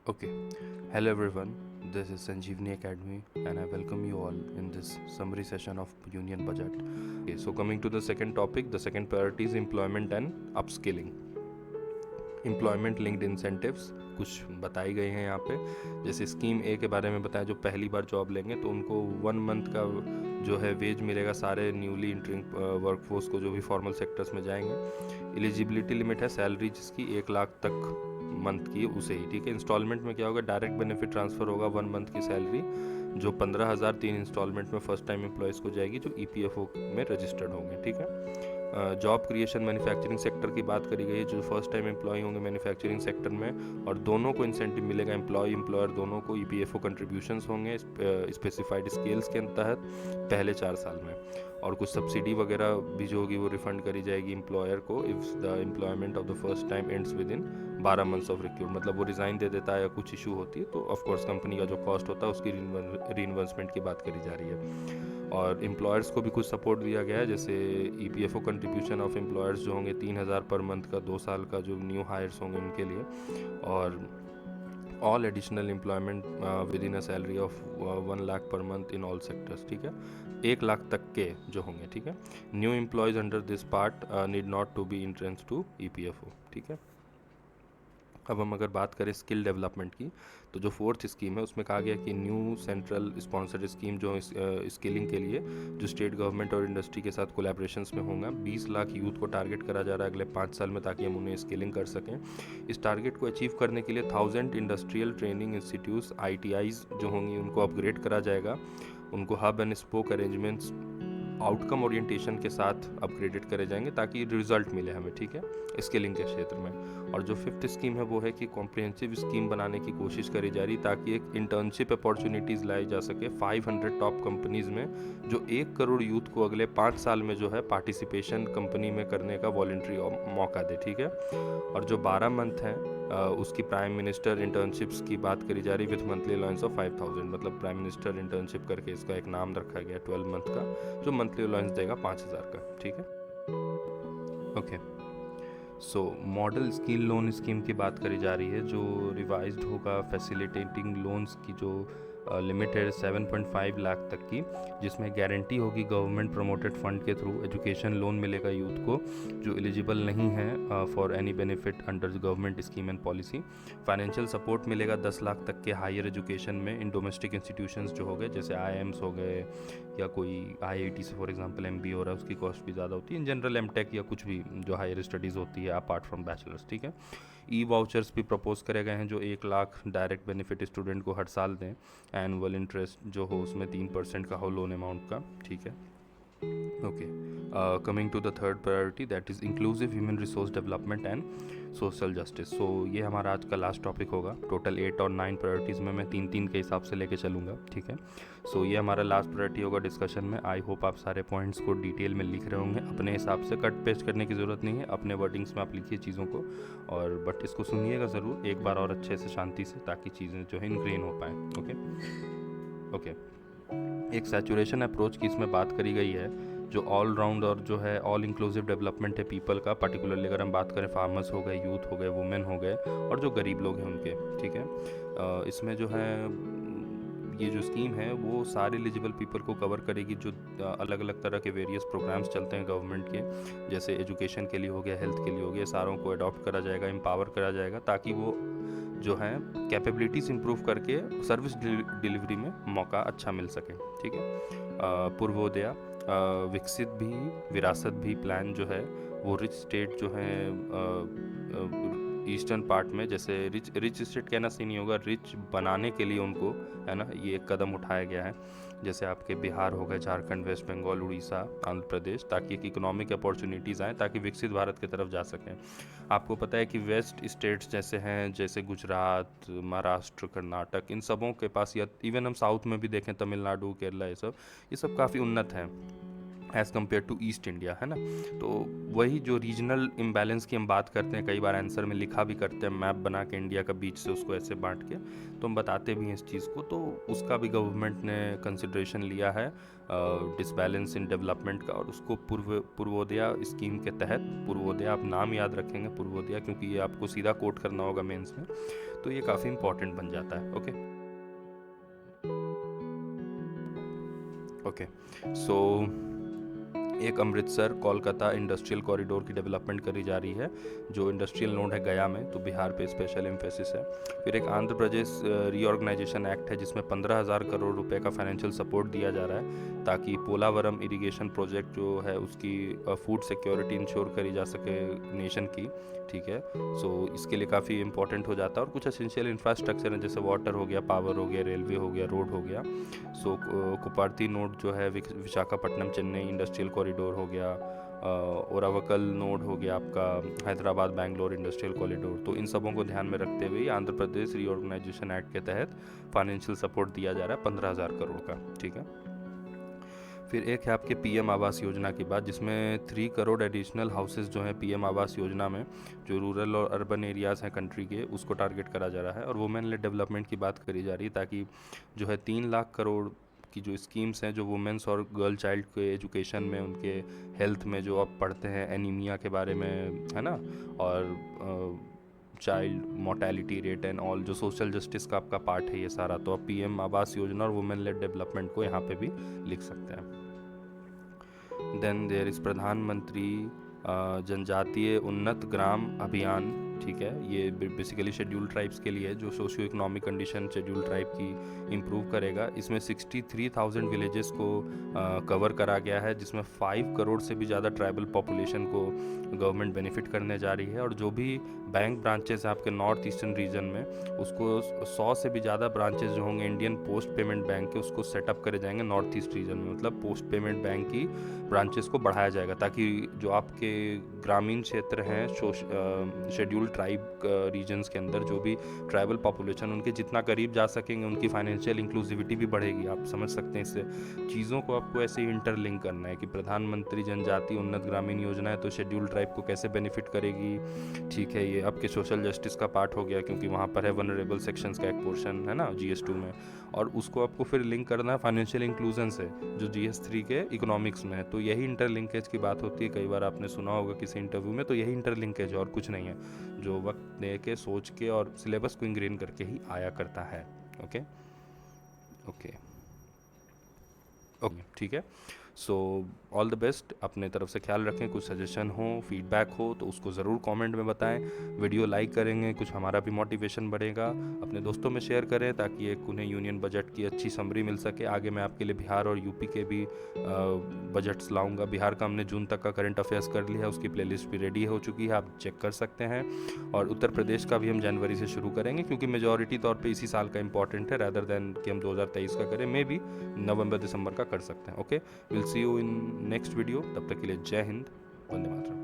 Okay, hello everyone. This is Sanjeevani Academy, and I welcome you all in this summary session of Union Budget. Okay, so coming to the second topic, the second priority is employment and upskilling. Employment linked incentives कुछ बताए गए हैं यहाँ पे। जैसे scheme ए के बारे में बताया, जो पहली बार जॉब लेंगे तो उनको 1 मंथ का जो है वेज मिलेगा सारे न्यूली इंटरिंग वर्कफोर्स को, जो भी फॉर्मल सेक्टर्स में जाएंगे। एलिजिबिलिटी लिमिट है सैलरी जिसकी 1 लाख तक मंथ की, उसे ही ठीक है। इंस्टॉलमेंट में क्या होगा, डायरेक्ट बेनिफिट ट्रांसफ़र होगा 1 मंथ की सैलरी, जो 15,000 3 इंस्टॉलमेंट में फर्स्ट टाइम एम्प्लॉयज़ को जाएगी जो EPFO में रजिस्टर्ड होंगे, ठीक है। जॉब क्रिएशन मैन्युफैक्चरिंग सेक्टर की बात करी गई है, जो फर्स्ट टाइम एम्प्लॉय होंगे मैन्युफैक्चरिंग सेक्टर में, और दोनों को इंसेंटिव मिलेगा, एम्प्लॉयर दोनों को EPFO कंट्रीब्यूशंस होंगे स्पेसिफाइड स्केल्स के तहत पहले 4 साल में। और कुछ सब्सिडी वगैरह भी जो होगी वो रिफंड करी जाएगी एम्प्लॉयर को if the employment of the first time ends with in 12 months of recruit. मतलब वो रिज़ाइन दे देता है या कुछ इशू होती है तो ऑफकोर्स कंपनी का जो कॉस्ट होता है उसकी रीइन्वेस्टमेंट की बात करी जा रही है। और एम्प्लॉयर्स को भी कुछ सपोर्ट दिया गया है, जैसे EPFO कंट्रीब्यूशन ऑफ एम्प्लॉयर्स जो होंगे 3,000 पर मंथ का 2 साल का, जो न्यू हायर्स होंगे उनके लिए। और all additional employment with in a salary of 1 lakh per month in all sectors, ठीक है। 1 लाख तक के जो होंगे, ठीक है। New employees under this part need not to be entrance to EPFO, ठीक है। अब हम अगर बात करें स्किल डेवलपमेंट की, तो जो फोर्थ स्कीम है उसमें कहा गया कि न्यू सेंट्रल स्पॉन्सर्ड स्कीम जो स्किलिंग के लिए जो स्टेट गवर्नमेंट और इंडस्ट्री के साथ कोलैबोरेशंस में होगा, 20 लाख यूथ को टारगेट करा जा रहा है अगले 5 साल में, ताकि हम उन्हें स्किलिंग कर सकें। इस टारगेट को अचीव करने के लिए 1000 इंडस्ट्रियल ट्रेनिंग इंस्टीट्यूट्स ITIs जो होंगी उनको अपग्रेड करा जाएगा, उनको hub and spoke arrangements outcome orientation के साथ अपग्रेडेड करे जाएंगे ताकि रिजल्ट मिले हमें, ठीक है, स्किलिंग के क्षेत्र में। और जो फिफ्थ स्कीम है वो है कि कॉम्प्रिहेंसिव स्कीम बनाने की कोशिश करी जा रही ताकि एक इंटर्नशिप अपॉर्चुनिटीज़ लाई जा सके 500 टॉप कंपनीज़ में, जो 1 करोड़ यूथ को अगले 5 साल में जो है पार्टिसिपेशन कंपनी में करने का वॉलंटरी मौका दे, ठीक है। और जो 12 मंथ हैं उसकी प्राइम मिनिस्टर इंटर्नशिप्स की बात करी जा रही विथ मंथली अलाउंस ऑफ 5,000, मतलब प्राइम मिनिस्टर इंटर्नशिप करके इसका एक नाम रखा गया 12 मंथ का, जो मंथली अलाउंस देगा 5,000 का, ठीक है। ओके, सो मॉडल स्किल लोन स्कीम की बात करी जा रही है, जो रिवाइज्ड होगा फैसिलिटेटिंग लोन्स की जो लिमिट है 7.5 लाख तक की, जिसमें गारंटी होगी गवर्नमेंट प्रमोटेड फंड के थ्रू एजुकेशन लोन मिलेगा यूथ को जो एलिजिबल नहीं है for any benefit under government scheme and policy. Financial support मिलेगा 10 लाख तक के हायर एजुकेशन में इन डोमेस्टिक इंस्टीट्यूशंस जो हो गए, जैसे IIMs हो गए या कोई IIT से फॉर एग्जांपल MBA हो रहा है, उसकी कॉस्ट भी ज़्यादा होती है। इन जनरल MTech या कुछ भी जो हायर स्टडीज़ होती है अपार्ट फ्रॉम बैचलर्स, ठीक है। वाउचर्स भी प्रपोज करे गए हैं जो 1 लाख डायरेक्ट बेनिफिट स्टूडेंट को हर साल दें, एनुअल इंटरेस्ट जो हो उसमें 3% का हो लोन अमाउंट का, ठीक है। Okay, coming to the third priority that is inclusive human resource development and social justice. So ये हमारा आज का लास्ट टॉपिक होगा। टोटल 8 और 9 प्रायोरिटीज़ में मैं 3-3 के हिसाब से लेके चलूँगा, ठीक है। सो ये हमारा लास्ट प्रायोरिटी होगा डिस्कशन में। आई होप आप सारे पॉइंट्स को डिटेल में लिख रहे होंगे अपने हिसाब से, कट पेस्ट करने की ज़रूरत नहीं है, अपने वर्डिंग्स में आप लिखिए चीज़ों को, और बट इसको सुनिएगा ज़रूर एक बार और अच्छे से शांति से, ताकि चीज़ें जो है इनग्रेन हो पाएँ। ओके, एक सैचुरेशन अप्रोच की इसमें बात करी गई है, जो ऑल राउंड और जो है ऑल इंक्लूसिव डेवलपमेंट है पीपल का, पर्टिकुलरली अगर हम बात करें फार्मर्स हो गए, यूथ हो गए, वुमेन हो गए, और जो गरीब लोग हैं उनके, ठीक है। इसमें जो है ये जो स्कीम है वो सारे एलिजिबल पीपल को कवर करेगी, जो अलग अलग तरह के वेरियस प्रोग्राम्स चलते हैं गवर्नमेंट के, जैसे एजुकेशन के लिए हो गया, हेल्थ के लिए हो गया, सारों को अडॉप्ट करा जाएगा, एम्पावर करा जाएगा, ताकि वो जो है कैपेबिलिटीज़ इंप्रूव करके सर्विस डिलीवरी में मौका अच्छा मिल सके, ठीक है। पूर्वोदया विकसित भी विरासत भी प्लान जो है वो रिच स्टेट जो है ईस्टर्न पार्ट में, जैसे रिच स्टेट कहना सही नहीं होगा, रिच बनाने के लिए उनको, है ना, ये एक कदम उठाया गया है। जैसे आपके बिहार हो गए, झारखंड, वेस्ट बंगाल, उड़ीसा, आंध्र प्रदेश, ताकि एक इकोनॉमिक अपॉर्चुनिटीज़ आएँ, ताकि विकसित भारत की तरफ जा सकें। आपको पता है कि वेस्ट स्टेट्स जैसे हैं, जैसे गुजरात, महाराष्ट्र, कर्नाटक, इन सबों के पास, या इवन हम साउथ में भी देखें, तमिलनाडु, केरला, ये सब काफ़ी उन्नत हैं। As compared to east India, है ना। तो वही जो रीजनल इम्बैलेंस की हम बात करते हैं, कई बार आंसर में लिखा भी करते हैं मैप बना के इंडिया का बीच से उसको ऐसे बांट के, तो हम बताते भी हैं इस चीज़ को। तो उसका भी गवर्नमेंट ने कंसिड्रेशन लिया है डिसबैलेंस इन डेवलपमेंट का, और उसको पूर्वोदया स्कीम के तहत, पूर्वोदया आप नाम याद रखेंगे पूर्वोदया, क्योंकि ये आपको सीधा कोट करना होगा मेंस में, तो ये काफ़ी इंपॉर्टेंट बन जाता है। ओके सो एक अमृतसर कोलकाता इंडस्ट्रियल कॉरिडोर की डेवलपमेंट करी जा रही है, जो इंडस्ट्रियल नोड है गया में, तो बिहार पे स्पेशल एम्फेसिस है। फिर एक आंध्र प्रदेश रीऑर्गेनाइजेशन एक्ट है, जिसमें 15,000 करोड़ रुपए का फाइनेंशियल सपोर्ट दिया जा रहा है, ताकि पोलावरम इरिगेशन प्रोजेक्ट जो है उसकी फूड सिक्योरिटी इंश्योर करी जा सके नेशन की, ठीक है। सो इसके लिए काफ़ी इंपॉर्टेंट हो जाता है। और कुछ एसेंशियल इंफ्रास्ट्रक्चर हैं, जैसे वाटर हो गया, पावर हो गया, रेलवे हो गया, रोड हो गया। सो कुपार्थी नोड जो है विशाखापट्टनम चेन्नई इंडस्ट्रियल कॉरिडोर हो गया, ओरावकल नोड हो गया आपका हैदराबाद बैंगलोर इंडस्ट्रियल कॉरिडोर। तो इन सबों को ध्यान में रखते हुए आंध्र प्रदेश रीऑर्गेनाइजेशन एक्ट के तहत फाइनेंशियल सपोर्ट दिया जा रहा है 15,000 करोड़ का, ठीक है। फिर एक है आपके पीएम आवास योजना की बात, जिसमें 3 करोड़ एडिशनल हाउसेज जो हैं पीएम आवास योजना में, जो रूरल और अर्बन एरियाज़ हैं कंट्री के, उसको टारगेट करा जा रहा है। और वुमेन लेड डेवलपमेंट की बात करी जा रही है, ताकि जो है 3 लाख करोड़ की जो स्कीम्स हैं, जो वुमेंस और गर्ल चाइल्ड के एजुकेशन में, उनके हेल्थ में, जो आप पढ़ते हैं एनीमिया के बारे में, है ना, और child mortality rate and all, जो सोशल जस्टिस का आपका पार्ट है ये सारा, तो आप पीएम आवास योजना और वुमेन लेड डेवलपमेंट को यहाँ पे भी लिख सकते हैं। देन देयर इज़ प्रधानमंत्री जनजातीय उन्नत ग्राम अभियान, ठीक है। ये बेसिकली शेड्यूल ट्राइब्स के लिए, जो socio economic condition schedule tribe की इम्प्रूव करेगा। इसमें 63,000 विलेजेस को कवर करा गया है, जिसमें 5 करोड़ से भी ज़्यादा ट्राइबल पॉपुलेशन को गवर्नमेंट बेनिफिट करने जा रही है। और जो भी बैंक ब्रांचेस हैं आपके नॉर्थ ईस्टर्न रीजन में, उसको 100 से भी ज़्यादा ब्रांचेस जो होंगे इंडियन पोस्ट पेमेंट बैंक के, उसको सेटअप करे जाएंगे नॉर्थ ईस्ट रीजन में। मतलब पोस्ट पेमेंट बैंक की ब्रांचेस को बढ़ाया जाएगा, ताकि जो आपके ग्रामीण क्षेत्र हैं शेड्यूल ट्राइब रीजन्स के अंदर, जो भी ट्राइबल पॉपुलेशन, उनके जितना करीब जा सकेंगे, उनकी फाइनेंशियल इंक्लूसिविटी भी बढ़ेगी। आप समझ सकते हैं, इससे चीज़ों को आपको ऐसे ही इंटरलिंक करना है कि प्रधानमंत्री जनजाति उन्नत ग्रामीण योजना है, तो शेड्यूल ट्राइब को कैसे बेनिफिट करेगी, ठीक है। ये आपके सोशल जस्टिस का पार्ट हो गया, क्योंकि वहाँ पर है वनरेबल सेक्शंस का एक पोर्शन, है ना, GS2 में, और उसको आपको फिर लिंक करना है फाइनेंशियल इंक्लूजन से, जो GS3 के इकोनॉमिक्स में है। तो यही इंटरलिंकेज की बात होती है, कई बार आपने सुना होगा किसी इंटरव्यू में, तो यही इंटरलिंकेज है और कुछ नहीं है, जो वक्त दे के सोच के और सिलेबस को इंग्रेन करके ही आया करता है। ओके ओके ओके, ठीक है। सो ऑल द बेस्ट, अपने तरफ से ख्याल रखें। कुछ सजेशन हो, फीडबैक हो, तो उसको ज़रूर कमेंट में बताएं। वीडियो लाइक करेंगे, कुछ हमारा भी मोटिवेशन बढ़ेगा। अपने दोस्तों में शेयर करें, ताकि एक उन्हें यूनियन बजट की अच्छी समरी मिल सके। आगे मैं आपके लिए बिहार और यूपी के भी बजट्स लाऊंगा। बिहार का हमने जून तक का करंट अफेयर्स कर लिया है, उसकी प्लेलिस्ट भी रेडी हो चुकी है, आप चेक कर सकते हैं। और उत्तर प्रदेश का भी हम जनवरी से शुरू करेंगे, क्योंकि मेजॉरिटी तौर पे इसी साल का इंपॉर्टेंट है, रैदर देन कि हम 2023 का करें। मे भी नवंबर दिसंबर का कर सकते हैं। Okay, will see you in next video. तब तक के लिए जय हिंद, वंदे मातरम।